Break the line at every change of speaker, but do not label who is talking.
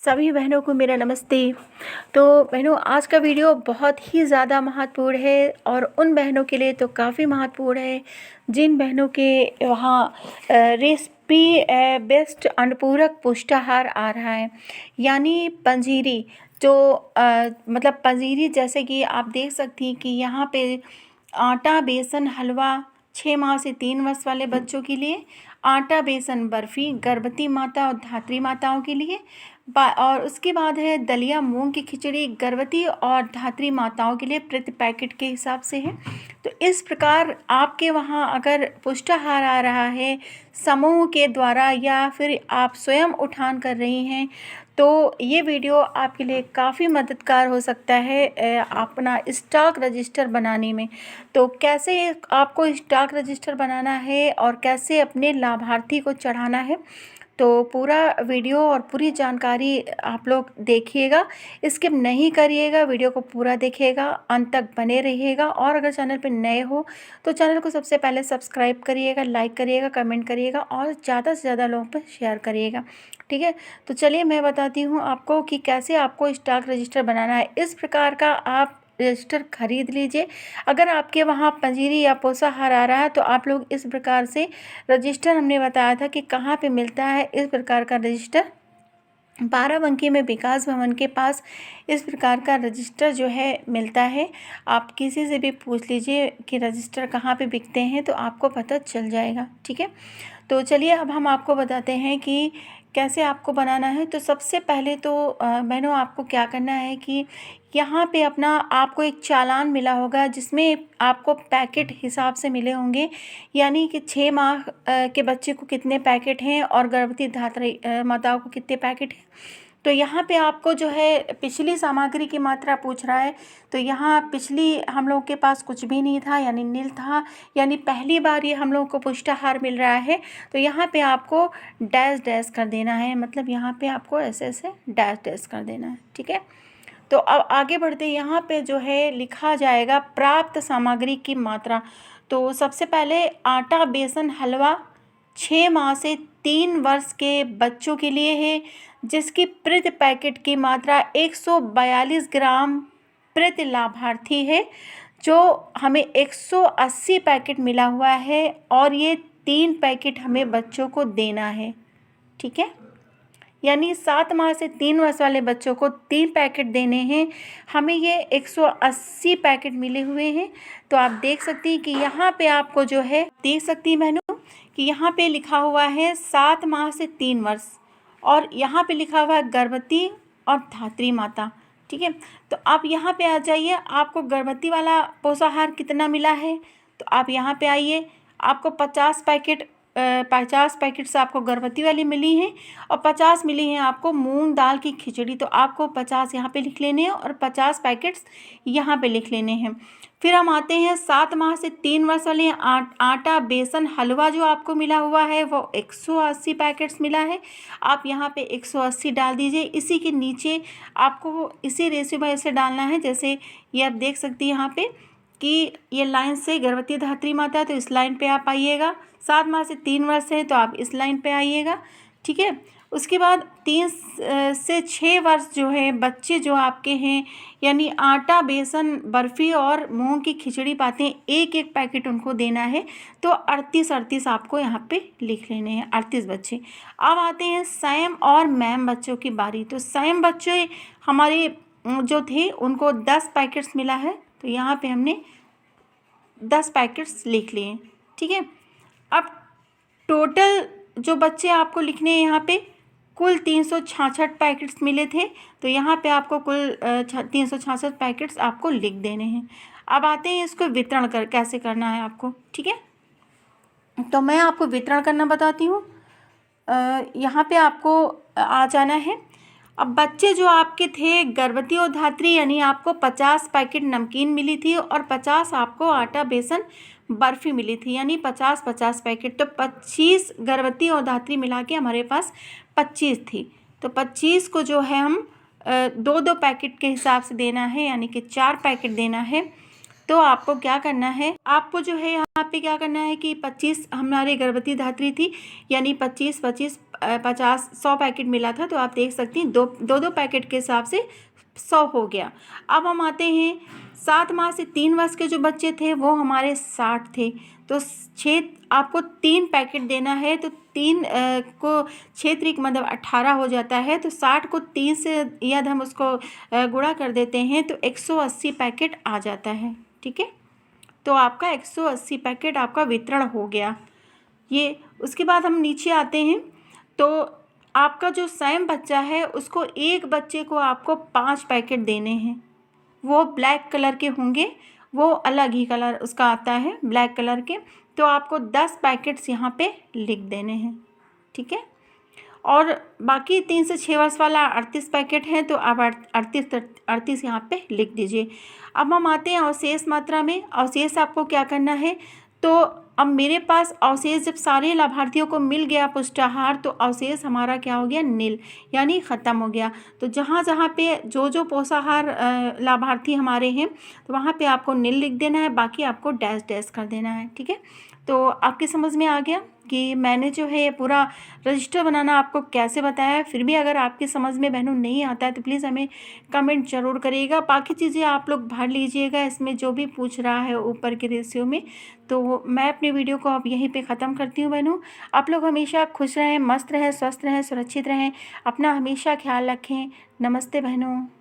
सभी बहनों को मेरा नमस्ते। तो बहनों, आज का वीडियो बहुत ही ज़्यादा महत्वपूर्ण है और उन बहनों के लिए तो काफ़ी महत्वपूर्ण है जिन बहनों के वहाँ रेसिपी बेस्ट अनुपूरक पुष्टाहार आ रहा है, यानी पंजीरी। जो मतलब पंजीरी, जैसे कि आप देख सकती हैं कि यहाँ पे आटा बेसन हलवा 6 माह से 3 वर्ष वाले बच्चों के लिए, आटा बेसन बर्फ़ी गर्भवती माता और धात्री माताओं के लिए, और उसके बाद है दलिया मूंग की खिचड़ी गर्भवती और धात्री माताओं के लिए प्रति पैकेट के हिसाब से है। तो इस प्रकार आपके वहाँ अगर पुष्टाहार आ रहा है समूह के द्वारा या फिर आप स्वयं उठान कर रही हैं, तो ये वीडियो आपके लिए काफ़ी मददगार हो सकता है अपना स्टॉक रजिस्टर बनाने में। तो कैसे आपको स्टॉक रजिस्टर बनाना है और कैसे अपने लाभार्थी को चढ़ाना है, तो पूरा वीडियो और पूरी जानकारी आप लोग देखिएगा, स्किप नहीं करिएगा, वीडियो को पूरा देखिएगा, अंत तक बने रहिएगा। और अगर चैनल पर नए हो तो चैनल को सबसे पहले सब्सक्राइब करिएगा, लाइक करिएगा, कमेंट करिएगा और ज़्यादा से ज़्यादा लोगों पर शेयर करिएगा। ठीक है, तो चलिए मैं बताती हूँ आपको कि कैसे आपको स्टॉक रजिस्टर बनाना है। इस प्रकार का आप रजिस्टर खरीद लीजिए। अगर आपके वहाँ पंजीरी या पोषाहार आ रहा है तो आप लोग इस प्रकार से रजिस्टर, हमने बताया था कि कहाँ पे मिलता है इस प्रकार का रजिस्टर, बाराबंकी में विकास भवन के पास इस प्रकार का रजिस्टर जो है मिलता है। आप किसी से भी पूछ लीजिए कि रजिस्टर कहाँ पे बिकते हैं तो आपको पता चल जाएगा। ठीक है, तो चलिए अब हम आपको बताते हैं कि कैसे आपको बनाना है। तो सबसे पहले तो बहनों, आपको क्या करना है कि यहाँ पे अपना आपको एक चालान मिला होगा जिसमें आपको पैकेट हिसाब से मिले होंगे, यानी कि 6 माह के बच्चे को कितने पैकेट हैं और गर्भवती धात्री माताओं को कितने पैकेट हैं। तो यहाँ पे आपको जो है पिछली सामग्री की मात्रा पूछ रहा है, तो यहाँ पिछली हम लोग के पास कुछ भी नहीं था, यानी नील था, यानी पहली बार ये हम लोग को पुष्टाहार मिल रहा है। तो यहाँ पे आपको डैश डैश कर देना है, मतलब यहाँ पे आपको ऐसे ऐसे डैश डैश कर देना है। ठीक है, तो अब आगे बढ़ते यहाँ पे जो है लिखा जाएगा प्राप्त सामग्री की मात्रा। तो सबसे पहले आटा बेसन हलवा 6 माह से 3 वर्ष के बच्चों के लिए है, जिसकी प्रति पैकेट की मात्रा 142 ग्राम प्रति लाभार्थी है, जो हमें 180 पैकेट मिला हुआ है और ये 3 पैकेट हमें बच्चों को देना है। ठीक है, यानी 7 माह से 3 वर्ष वाले बच्चों को 3 पैकेट देने हैं, हमें ये 180 पैकेट मिले हुए हैं। तो आप देख सकती हैं कि यहाँ पे आपको जो है, देख सकती हैं बहनों कि यहाँ पे लिखा हुआ है 7 माह से 3 वर्ष और यहाँ पे लिखा हुआ है गर्भवती और धात्री माता। ठीक है, तो आप यहाँ पे आ जाइए, आपको गर्भवती वाला पोषाहार कितना मिला है, तो आप यहाँ पे आइए। आपको 50 पैकेट से आपको गर्भवती वाली मिली हैं और 50 मिली हैं आपको मूंग दाल की खिचड़ी। तो आपको 50 यहाँ पे लिख लेने हैं और 50 पैकेट्स यहाँ पे लिख लेने हैं। फिर हम आते हैं 7 माह से 3 वर्ष वाले आटा बेसन हलवा, जो आपको मिला हुआ है वो 180 पैकेट्स मिला है। आप यहाँ पे 180 डाल दीजिए। इसी के नीचे आपको इसी रेशियो में ऐसे डालना है, जैसे ये आप देख सकती हैं यहाँ पे कि ये लाइन से गर्भवती धात्री माता है, तो इस लाइन पे आप आइएगा। 7 माह से 3 वर्ष है तो आप इस लाइन पे आइएगा। ठीक है, उसके बाद 3 से 6 वर्ष जो है बच्चे जो आपके हैं, यानी आटा बेसन बर्फ़ी और मूंग की खिचड़ी पाते हैं, एक एक पैकेट उनको देना है। तो 38 आपको यहाँ पे लिख लेने हैं, 38 बच्चे। अब आते हैं सैम और मैम बच्चों की बारी। तो सैम बच्चे हमारे जो थे उनको 10 पैकेट्स मिला है, तो यहाँ पे हमने 10 पैकेट्स लिख लिए। ठीक है, अब टोटल जो बच्चे आपको लिखने हैं, यहाँ पे कुल 366 पैकेट्स मिले थे, तो यहाँ पे आपको कुल 366 पैकेट्स आपको लिख देने हैं। अब आते हैं इसको वितरण कैसे करना है आपको। ठीक है, तो मैं आपको वितरण करना बताती हूँ। यहाँ पे आपको आ जाना है। अब बच्चे जो आपके थे गर्भवती और धात्री, यानी आपको 50 पैकेट नमकीन मिली थी और 50 आपको आटा बेसन बर्फ़ी मिली थी, यानी 50-50 पैकेट। तो 25 गर्भवती और धात्री मिला के हमारे पास 25 थी। तो 25 को जो है हम 2-2 पैकेट के हिसाब से देना है, यानी कि 4 पैकेट देना है। तो आपको क्या करना है, आपको जो है यहाँ पे क्या करना है कि 25 हमारी गर्भवती धात्री थी, यानी 25-25 100 पैकेट मिला था, तो आप देख सकती हैं 2 पैकेट के हिसाब से 100 हो गया। अब हम आते हैं 7 माह से 3 वर्ष के जो बच्चे थे वो हमारे 60 थे, तो 6 आपको 3 पैकेट देना है, तो 3 को 6 त्रिक मतलब 18 हो जाता है, तो 60 को 3 से यदि हम उसको गुणा कर देते हैं तो 180 पैकेट आ जाता है। ठीक है, तो आपका 180 पैकेट आपका वितरण हो गया। ये उसके बाद हम नीचे आते हैं, तो आपका जो सेम बच्चा है उसको एक बच्चे को आपको 5 पैकेट देने हैं, वो ब्लैक कलर के होंगे, वो अलग ही कलर उसका आता है ब्लैक कलर के, तो आपको 10 पैकेट्स यहाँ पे लिख देने हैं। ठीक है, और बाकी 3 से 6 वर्ष वाला 38 पैकेट है, तो आप 38 यहाँ पे लिख दीजिए। अब हम आते हैं अवशेष मात्रा में। अवशेष आपको क्या करना है, तो अब मेरे पास अवशेष जब सारे लाभार्थियों को मिल गया पुष्टाहार, तो अवशेष हमारा क्या हो गया, नील, यानी ख़त्म हो गया। तो जहाँ जहाँ पे जो पोषाहार लाभार्थी हमारे हैं, तो वहाँ पे आपको नील लिख देना है, बाकी आपको डैश डैश कर देना है। ठीक है, तो आपकी समझ में आ गया कि मैंने जो है पूरा रजिस्टर बनाना आपको कैसे बताया है। फिर भी अगर आपकी समझ में बहनों नहीं आता है तो प्लीज़ हमें कमेंट ज़रूर करिएगा। बाकी चीज़ें आप लोग भर लीजिएगा इसमें जो भी पूछ रहा है ऊपर के रेशियो में। तो मैं अपनी वीडियो को अब यहीं पे ख़त्म करती हूँ बहनों। आप लोग हमेशा खुश रहें, मस्त रहें, स्वस्थ रहें, सुरक्षित रहें, अपना हमेशा ख्याल रखें। नमस्ते बहनों।